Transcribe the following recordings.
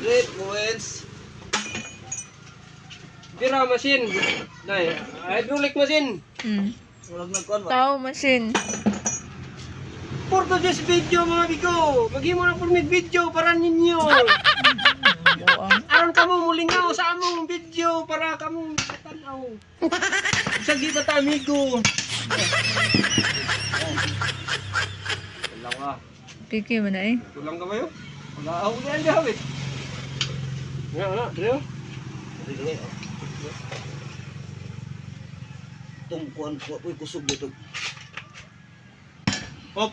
Great wins. Bira machine. Nay, hydraulic machine. Walang nagkuhan ba? Tao machine. Portuguese video mga bigo. Maghimo na permit video para ninyo. Buang. Aron kamo mulingaw sa among video para kamo tanaw. Sa di ba ta amigo? Wala ka. Piki mo na eh. Tulang ka ba yun? Wala ako yan gawin. Nga, Drio. Itong kuhan ko. Uy, kusog dito. Hop.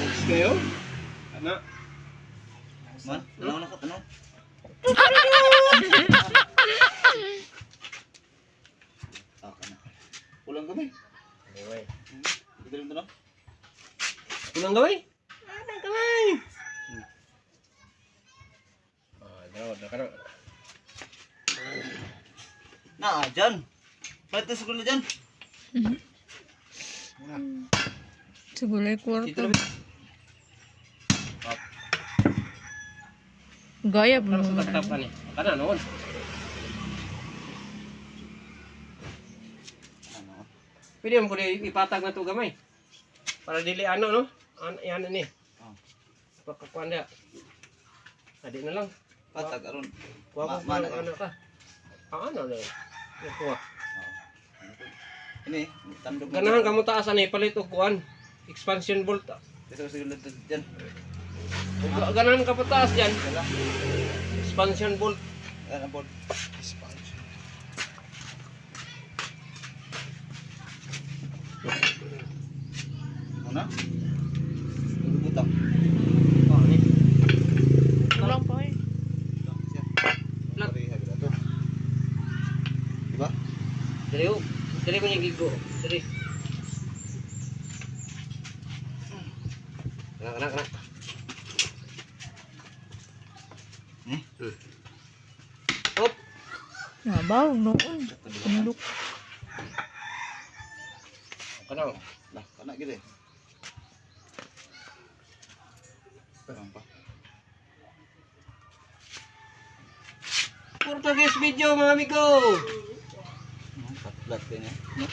Next kayo. Ano? Man, tanaw na ka, tanaw. Kana. Ulang gamay. Anyway. Ito rin tanaw. Tulang gawin? Anong gawin? Daw. Dyan. Pwede sa gulo dyan. Sigulay kwarto. Dito na. Gaya po Para sa naman. tagtap ka ni. Kana noon. Ano? Pwede mo ko ipatag na to gamay. Para dili ano no? Yan ni. Oh. Pagkakuan dia. Adi na lang. Patag aron. Kuha ko Mana ano ka. Ano na. Kuha. Ini, tandog. Ganahan kamo taas ani palit og kuan. Expansion bolt. Ito sa gulo dyan. Ganahan ka pa taas diyan. Expansion bolt. Ano po? Ano? Ang butang. Oh, ni. Kulang pa eh. Lat. Diba? Dili oh. Dili ko niya gigo. Dili. Kana. Hop. Nabaw noon. Pundok. Kana. Lah, kana gid eh. Parang pa. Portuguese video mga amigo. Patlat din eh. No?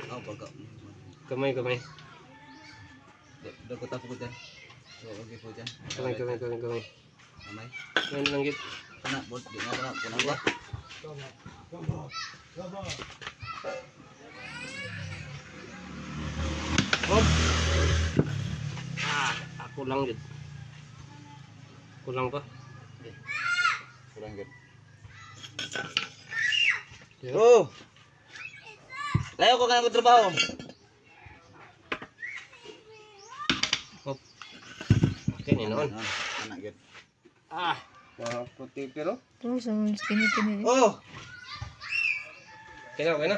Oh, baga. Kamay. Dago tapo ko dyan. So, okay po dyan. Kamay. Kamay. Yan lang gid. Kana, bot. Di nga kana. Kuna ba? Hop. Ako lang gid. Kulang pa. Kurang gid. Yo. Oh! Layo ko kanang trabaho. Hop. Okay ni noon. Kana gid. Mga puti pero. Ito sa mga skinny-kinny. Oh! Okay na.